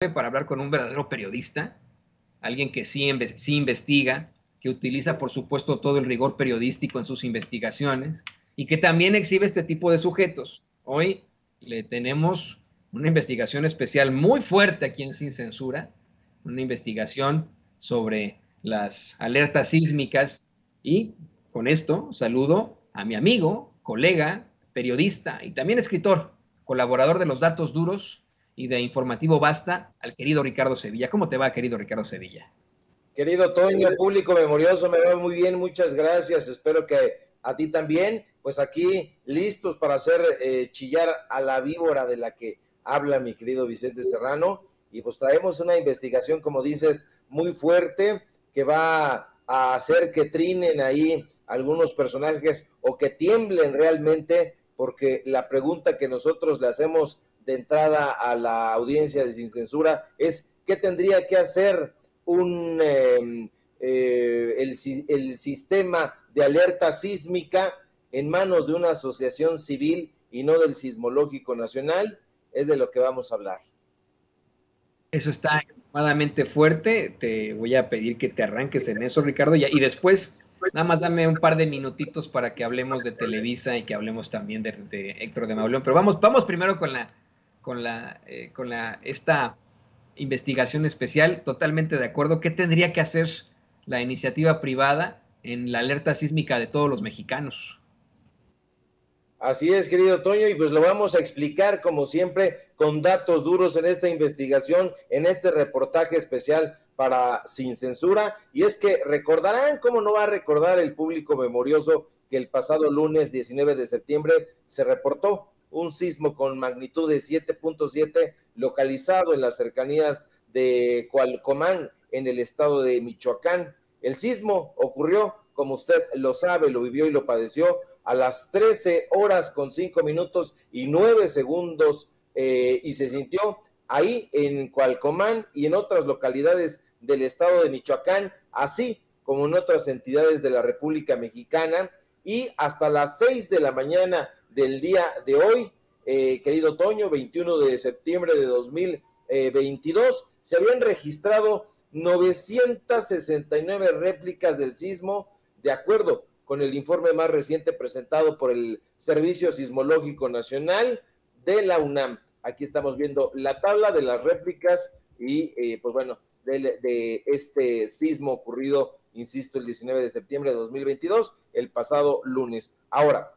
para hablar con un verdadero periodista, alguien que sí investiga, que utiliza, por supuesto, todo el rigor periodístico en sus investigaciones y que también exhibe este tipo de sujetos. Hoy le tenemos una investigación especial muy fuerte aquí en Sin Censura, una investigación sobre las alertas sísmicas y con esto saludo a mi amigo, colega, periodista y también escritor, colaborador de Los Datos Duros y de Informativo Basta, al querido Ricardo Sevilla. ¿Cómo te va, querido Ricardo Sevilla? Querido Toño, público memorioso, me va muy bien, muchas gracias, espero que a ti también. Pues aquí listos para hacer chillar a la víbora de la que habla mi querido Vicente Serrano, y pues traemos una investigación, como dices, muy fuerte, que va a hacer que trinen ahí algunos personajes o que tiemblen realmente, porque la pregunta que nosotros le hacemos de entrada a la audiencia de Sin Censura es: ¿qué tendría que hacer el sistema de alerta sísmica en manos de una asociación civil y no del Sismológico Nacional? Es de lo que vamos a hablar. Eso está extremadamente fuerte. Te voy a pedir que te arranques en eso, Ricardo, y después nada más dame un par de minutitos para que hablemos de Televisa y que hablemos también de Héctor de Mauleón. Pero vamos primero con esta investigación especial. Totalmente de acuerdo. ¿Qué tendría que hacer la iniciativa privada en la alerta sísmica de todos los mexicanos? Así es, querido Toño, y pues lo vamos a explicar como siempre con datos duros en esta investigación, en este reportaje especial para Sin Censura. Y es que recordarán, cómo no va a recordar el público memorioso, que el pasado lunes 19 de septiembre se reportó un sismo con magnitud de 7.7 localizado en las cercanías de Cualcomán, en el estado de Michoacán. El sismo ocurrió, como usted lo sabe, lo vivió y lo padeció, a las 13 horas con 5 minutos y 9 segundos, y se sintió ahí en Cualcomán y en otras localidades del estado de Michoacán, así como en otras entidades de la República Mexicana. Y hasta las 6 de la mañana del día de hoy, querido Toño, 21 de septiembre de 2022, se habían registrado 969 réplicas del sismo, de acuerdo con el informe más reciente presentado por el Servicio Sismológico Nacional de la UNAM. Aquí estamos viendo la tabla de las réplicas y pues bueno, de este sismo ocurrido, insisto, el 19 de septiembre de 2022, el pasado lunes. Ahora,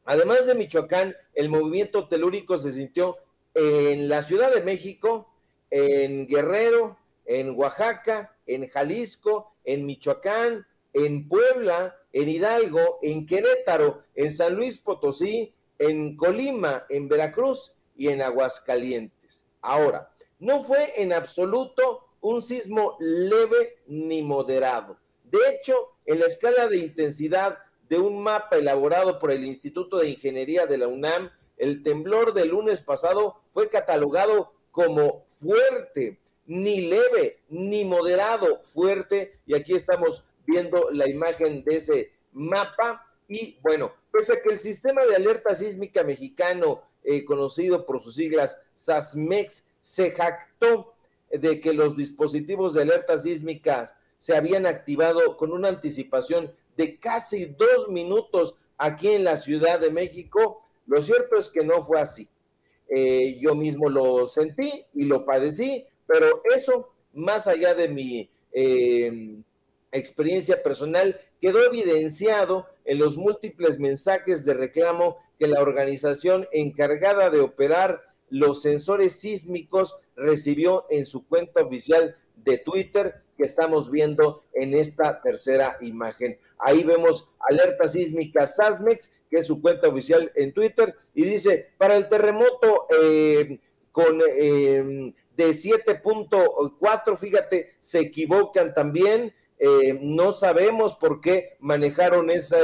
además de Michoacán, el movimiento telúrico se sintió en la Ciudad de México, en Guerrero, en Oaxaca, en Jalisco, en Michoacán, en Puebla, en Hidalgo, en Querétaro, en San Luis Potosí, en Colima, en Veracruz y en Aguascalientes. Ahora, no fue en absoluto un sismo leve ni moderado. De hecho, en la escala de intensidad de un mapa elaborado por el Instituto de Ingeniería de la UNAM, el temblor del lunes pasado fue catalogado como fuerte, ni leve, ni moderado, fuerte, y aquí estamos viendo la imagen de ese mapa. Y bueno, pese a que el sistema de alerta sísmica mexicano, conocido por sus siglas SASMEX, se jactó de que los dispositivos de alerta sísmica se habían activado con una anticipación de casi 2 minutos aquí en la Ciudad de México, lo cierto es que no fue así. Yo mismo lo sentí y lo padecí, pero eso, más allá de mi experiencia personal, quedó evidenciado en los múltiples mensajes de reclamo que la organización encargada de operar los sensores sísmicos recibió en su cuenta oficial de Twitter, que estamos viendo en esta tercera imagen. Ahí vemos alerta sísmica SASMEX, que es su cuenta oficial en Twitter, y dice: para el terremoto de 7.4, fíjate, se equivocan también, no sabemos por qué manejaron esa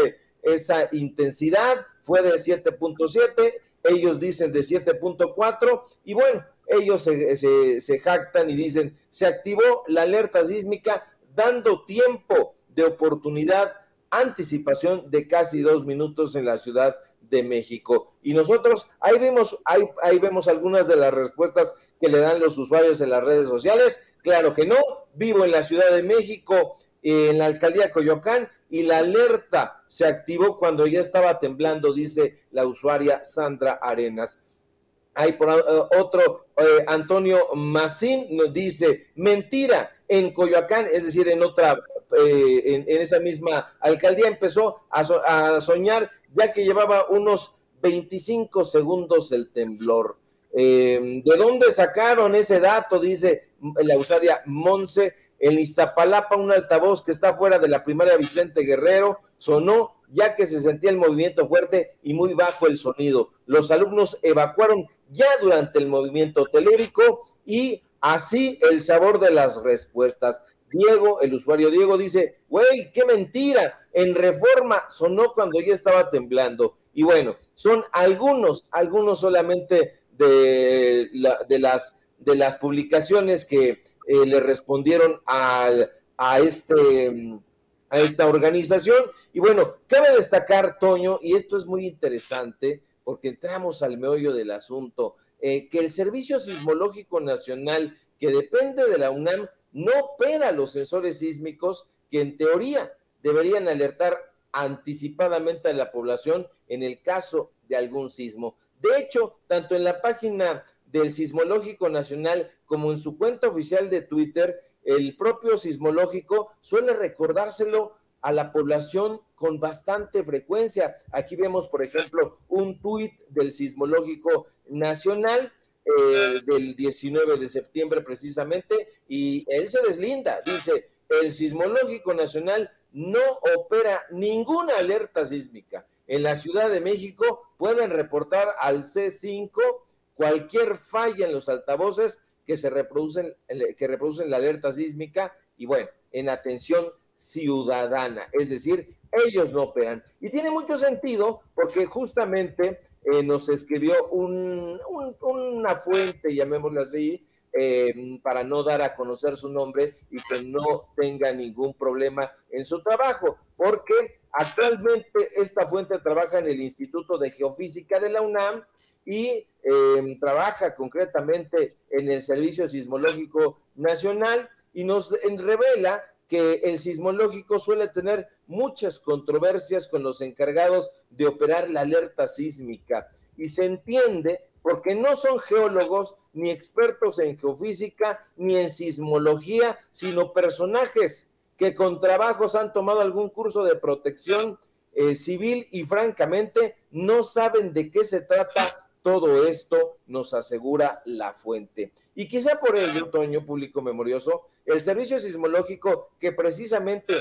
intensidad, fue de 7.7, ellos dicen de 7.4, y bueno, ellos se jactan y dicen: se activó la alerta sísmica dando tiempo de oportunidad, anticipación de casi 2 minutos en la Ciudad de México. Y nosotros ahí vemos algunas de las respuestas que le dan los usuarios en las redes sociales. Claro que no, vivo en la Ciudad de México, en la alcaldía de Coyoacán, y la alerta se activó cuando ya estaba temblando, dice la usuaria Sandra Arenas. Hay por otro, Antonio Macín nos dice, mentira, en Coyoacán, es decir, en otra, en esa misma alcaldía empezó a soñar, ya que llevaba unos 25 segundos el temblor. ¿De dónde sacaron ese dato? Dice la usuaria Monse. En Iztapalapa, un altavoz que está fuera de la primaria Vicente Guerrero sonó, ya que se sentía el movimiento fuerte y muy bajo el sonido. Los alumnos evacuaron ya durante el movimiento telúrico y así el sabor de las respuestas. Diego, el usuario Diego dice, güey, qué mentira, en Reforma sonó cuando ya estaba temblando. Y bueno, son algunos solamente de las publicaciones que le respondieron a esta organización. Y bueno, cabe destacar, Toño, y esto es muy interesante porque entramos al meollo del asunto, que el Servicio Sismológico Nacional, que depende de la UNAM, no opera los sensores sísmicos que en teoría deberían alertar anticipadamente a la población en el caso de algún sismo. De hecho, tanto en la página del Sismológico Nacional como en su cuenta oficial de Twitter, el propio Sismológico suele recordárselo a la población con bastante frecuencia. Aquí vemos, por ejemplo, un tuit del Sismológico Nacional del 19 de septiembre precisamente, y él se deslinda, dice, el Sismológico Nacional no opera ninguna alerta sísmica. En la Ciudad de México pueden reportar al C5 cualquier falla en los altavoces que reproducen la alerta sísmica y bueno, en atención ciudadana, es decir, ellos no operan. Y tiene mucho sentido porque justamente nos escribió una fuente, llamémosla así, para no dar a conocer su nombre y que no tenga ningún problema en su trabajo, porque actualmente esta fuente trabaja en el Instituto de Geofísica de la UNAM y trabaja concretamente en el Servicio Sismológico Nacional y nos revela que el sismológico suele tener muchas controversias con los encargados de operar la alerta sísmica y se entiende porque no son geólogos ni expertos en geofísica ni en sismología, sino personajes que con trabajos han tomado algún curso de protección civil y francamente no saben de qué se trata todo esto, nos asegura la fuente. Y quizá por ello, Toño, público memorioso, el Servicio Sismológico, que precisamente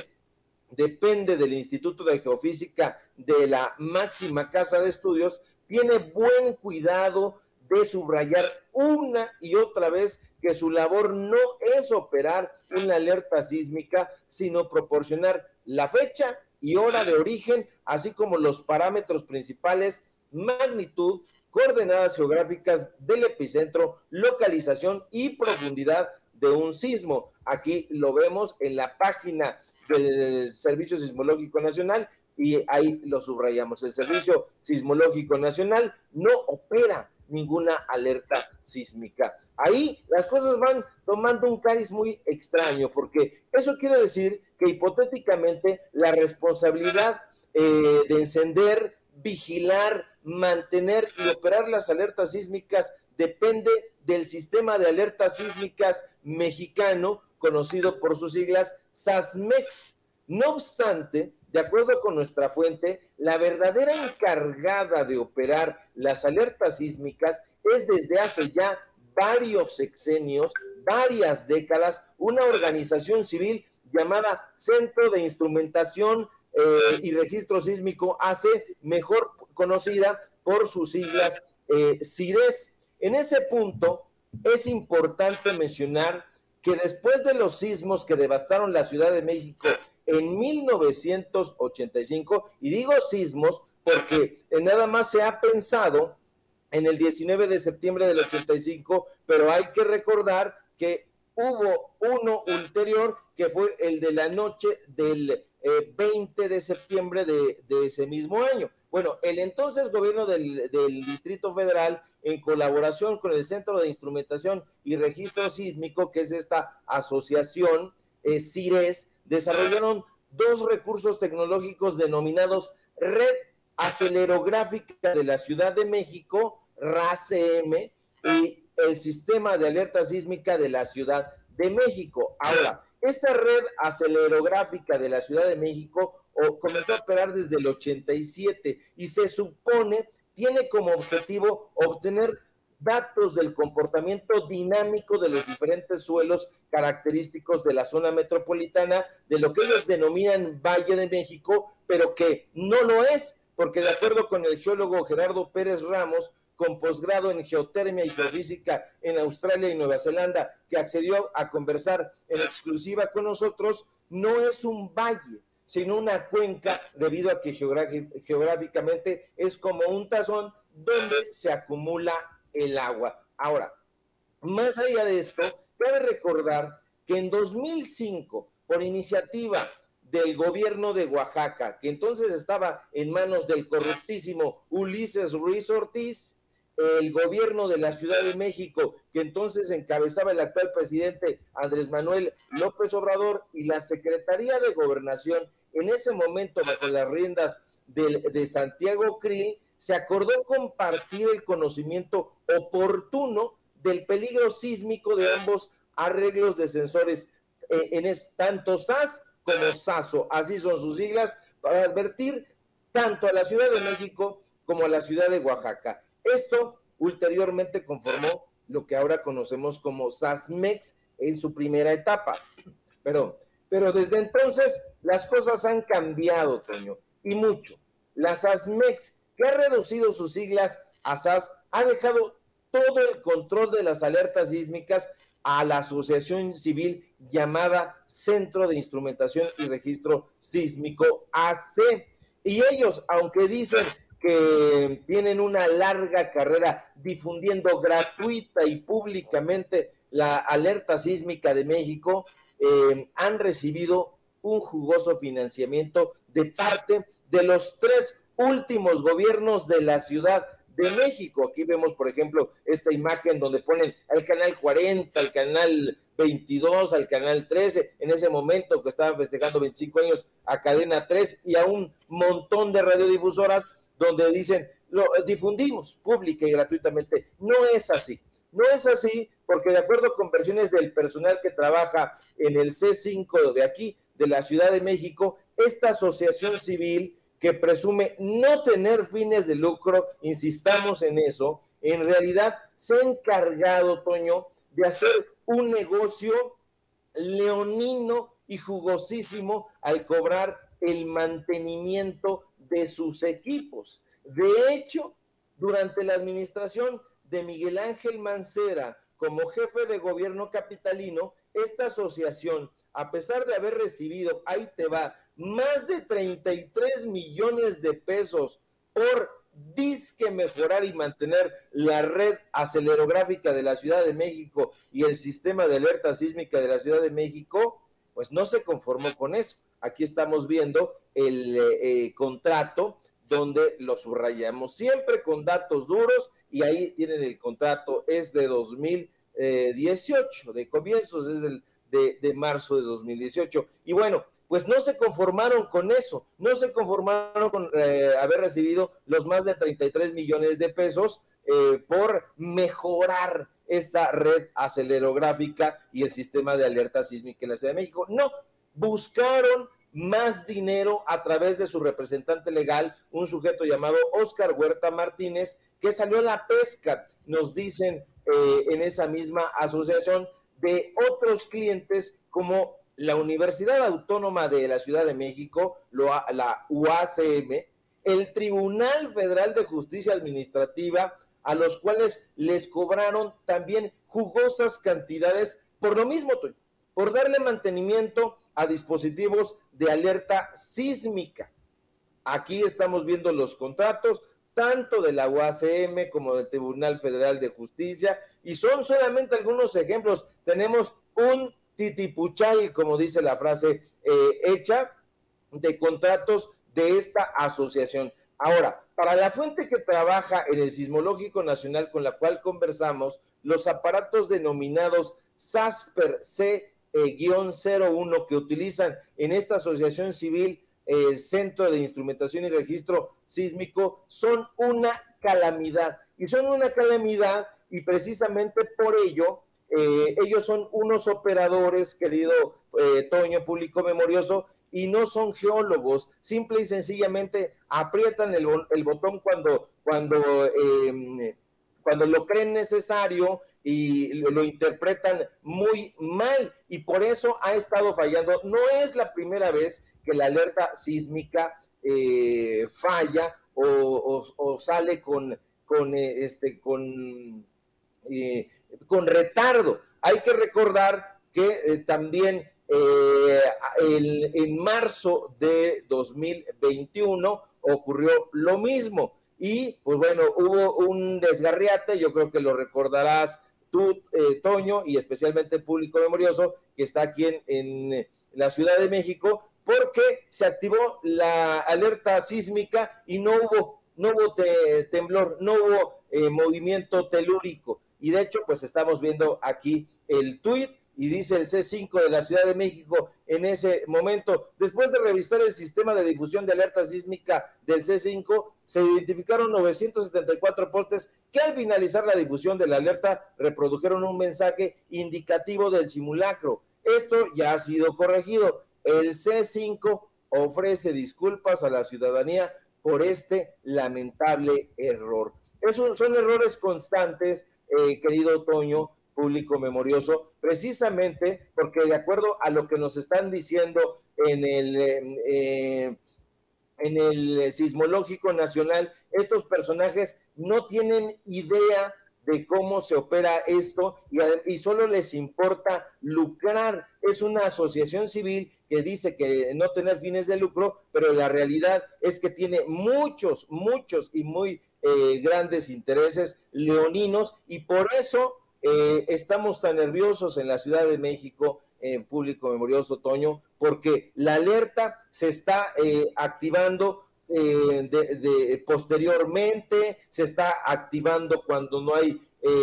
depende del Instituto de Geofísica de la máxima casa de estudios, tiene buen cuidado de subrayar una y otra vez que su labor no es operar una alerta sísmica, sino proporcionar la fecha y hora de origen, así como los parámetros principales, magnitud, coordenadas geográficas del epicentro, localización y profundidad de un sismo. Aquí lo vemos en la página del Servicio Sismológico Nacional y ahí lo subrayamos. El Servicio Sismológico Nacional no opera ninguna alerta sísmica. Ahí las cosas van tomando un cariz muy extraño, porque eso quiere decir que hipotéticamente la responsabilidad de encender, vigilar, mantener y operar las alertas sísmicas depende del sistema de alertas sísmicas mexicano, conocido por sus siglas SASMEX. No obstante, de acuerdo con nuestra fuente, la verdadera encargada de operar las alertas sísmicas es desde hace ya varios sexenios, varias décadas, una organización civil llamada Centro de Instrumentación y Registro Sísmico AC, mejor conocida por sus siglas CIRES. En ese punto es importante mencionar que después de los sismos que devastaron la Ciudad de México en 1985, y digo sismos porque nada más se ha pensado en el 19 de septiembre del 85, pero hay que recordar que hubo uno ulterior que fue el de la noche del 20 de septiembre de ese mismo año. Bueno, el entonces gobierno del Distrito Federal, en colaboración con el Centro de Instrumentación y Registro Sísmico, que es esta asociación CIRES, desarrollaron dos recursos tecnológicos denominados Red Acelerográfica de la Ciudad de México, RACM, y el Sistema de Alerta Sísmica de la Ciudad de México. Ahora, esta red acelerográfica de la Ciudad de México comenzó a operar desde el 87 y se supone tiene como objetivo obtener datos del comportamiento dinámico de los diferentes suelos característicos de la zona metropolitana, de lo que ellos denominan Valle de México, pero que no lo es, porque de acuerdo con el geólogo Gerardo Pérez Ramos, con posgrado en geotermia y geofísica en Australia y Nueva Zelanda, que accedió a conversar en exclusiva con nosotros, no es un valle, sino una cuenca, debido a que geográficamente es como un tazón donde se acumula el agua. Ahora, más allá de esto, cabe recordar que en 2005, por iniciativa del gobierno de Oaxaca, que entonces estaba en manos del corruptísimo Ulises Ruiz Ortiz, el gobierno de la Ciudad de México, que entonces encabezaba el actual presidente Andrés Manuel López Obrador, y la Secretaría de Gobernación, en ese momento bajo las riendas de Santiago Krill, se acordó compartir el conocimiento oportuno del peligro sísmico de ambos arreglos de sensores, tanto SAS como SASO, así son sus siglas, para advertir tanto a la Ciudad de México como a la ciudad de Oaxaca. Esto ulteriormente conformó lo que ahora conocemos como SASMEX en su primera etapa. Pero desde entonces las cosas han cambiado, Toño, y mucho. La SASMEX, que ha reducido sus siglas a SAS, ha dejado todo el control de las alertas sísmicas a la asociación civil llamada Centro de Instrumentación y Registro Sísmico, AC. Y ellos, aunque dicen que tienen una larga carrera difundiendo gratuita y públicamente la alerta sísmica de México, han recibido un jugoso financiamiento de parte de los tres últimos gobiernos de la Ciudad de México. Aquí vemos, por ejemplo, esta imagen donde ponen al canal 40, al canal 22, al canal 13, en ese momento que estaban festejando 25 años a Cadena 3 y a un montón de radiodifusoras donde dicen, lo difundimos pública y gratuitamente. No es así. No es así, porque de acuerdo con versiones del personal que trabaja en el C5 de aquí, de la Ciudad de México, esta asociación civil que presume no tener fines de lucro, insistamos en eso, en realidad se ha encargado, Toño, de hacer un negocio leonino y jugosísimo al cobrar el mantenimiento de sus equipos. De hecho, durante la administración de Miguel Ángel Mancera como jefe de gobierno capitalino, esta asociación, a pesar de haber recibido, ahí te va, más de 33 millones de pesos por disque mejorar y mantener la red acelerográfica de la Ciudad de México y el sistema de alerta sísmica de la Ciudad de México, pues no se conformó con eso. Aquí estamos viendo el contrato, donde lo subrayamos siempre con datos duros, y ahí tienen el contrato, es de 2018, de comienzos, es de marzo de 2018. Y bueno, pues no se conformaron con eso, no se conformaron con haber recibido los más de 33 millones de pesos por mejorar esta red acelerográfica y el sistema de alerta sísmica en la Ciudad de México. No, buscaron más dinero a través de su representante legal, un sujeto llamado Óscar Huerta Martínez, que salió a la pesca, nos dicen en esa misma asociación, de otros clientes como la Universidad Autónoma de la Ciudad de México, la UACM, el Tribunal Federal de Justicia Administrativa, a los cuales les cobraron también jugosas cantidades por lo mismo, por darle mantenimiento a dispositivos de alerta sísmica. Aquí estamos viendo los contratos, tanto de la UACM como del Tribunal Federal de Justicia, y son solamente algunos ejemplos. Tenemos un titipuchal, como dice la frase hecha, de contratos de esta asociación. Ahora, para la fuente que trabaja en el Sismológico Nacional con la cual conversamos, los aparatos denominados SASPER C-01 que utilizan en esta asociación civil Centro de Instrumentación y Registro Sísmico son una calamidad. Y son una calamidad y precisamente por ello ellos son unos operadores, querido Toño, público memorioso, y no son geólogos, simple y sencillamente aprietan el botón cuando lo creen necesario y lo interpretan muy mal, y por eso ha estado fallando. No es la primera vez que la alerta sísmica falla o sale con retardo. Hay que recordar que también en marzo de 2021 ocurrió lo mismo y pues bueno, hubo un desgarriate, yo creo que lo recordarás tú, Toño, y especialmente el público memorioso que está aquí en la Ciudad de México, porque se activó la alerta sísmica y no hubo temblor, no hubo movimiento telúrico. Y de hecho, pues estamos viendo aquí el tuit y dice el C5 de la Ciudad de México en ese momento: después de revisar el sistema de difusión de alerta sísmica del C5, se identificaron 974 postes que al finalizar la difusión de la alerta reprodujeron un mensaje indicativo del simulacro. Esto ya ha sido corregido. El C5 ofrece disculpas a la ciudadanía por este lamentable error. Esos son errores constantes, querido Toño, público memorioso, precisamente porque de acuerdo a lo que nos están diciendo en el Sismológico Nacional, estos personajes no tienen idea de cómo se opera esto y solo les importa lucrar. Es una asociación civil que dice que no tener fines de lucro, pero la realidad es que tiene muchos y muy grandes intereses leoninos, y por eso estamos tan nerviosos en la Ciudad de México, público memorioso, Toño, porque la alerta se está activando posteriormente, se está activando cuando no hay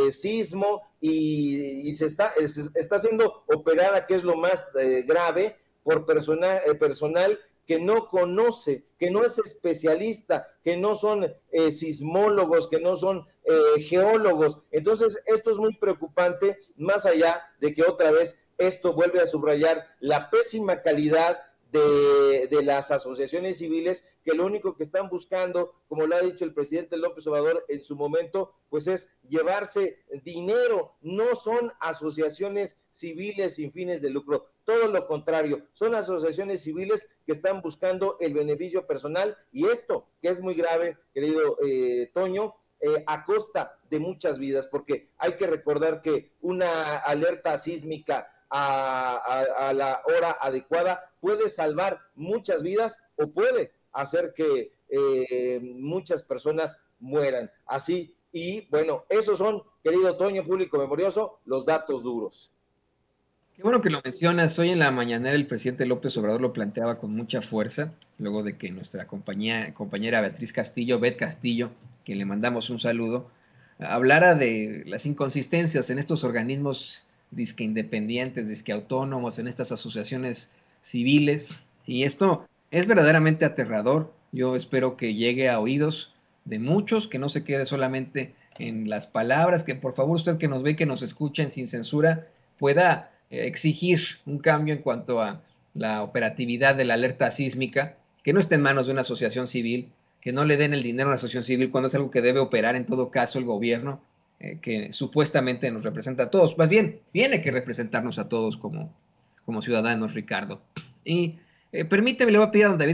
sismo y se está haciendo operada, que es lo más grave, por personal que no conoce, que no es especialista, que no son sismólogos, que no son geólogos. Entonces, esto es muy preocupante, más allá de que otra vez esto vuelve a subrayar la pésima calidad de las asociaciones civiles, que lo único que están buscando, como lo ha dicho el presidente López Obrador en su momento, pues es llevarse dinero. No son asociaciones civiles sin fines de lucro, todo lo contrario, son asociaciones civiles que están buscando el beneficio personal, y esto, que es muy grave, querido Toño, a costa de muchas vidas, porque hay que recordar que una alerta sísmica a la hora adecuada puede salvar muchas vidas o puede hacer que muchas personas mueran. Así, y bueno, esos son, querido Toño, público memorioso, los datos duros. Qué bueno que lo mencionas. Hoy en la mañanera el presidente López Obrador lo planteaba con mucha fuerza, luego de que nuestra compañera Beatriz Castillo, Bet Castillo, que le mandamos un saludo, hablara de las inconsistencias en estos organismos disque independientes, disque autónomos, en estas asociaciones civiles, y esto es verdaderamente aterrador. Yo espero que llegue a oídos de muchos, que no se quede solamente en las palabras, que por favor usted que nos ve y que nos escuchen sin censura pueda exigir un cambio en cuanto a la operatividad de la alerta sísmica, que no esté en manos de una asociación civil, que no le den el dinero a una asociación civil cuando es algo que debe operar en todo caso el gobierno, que supuestamente nos representa a todos. Más bien, tiene que representarnos a todos como ciudadanos, Ricardo. Y permíteme, le voy a pedir a don David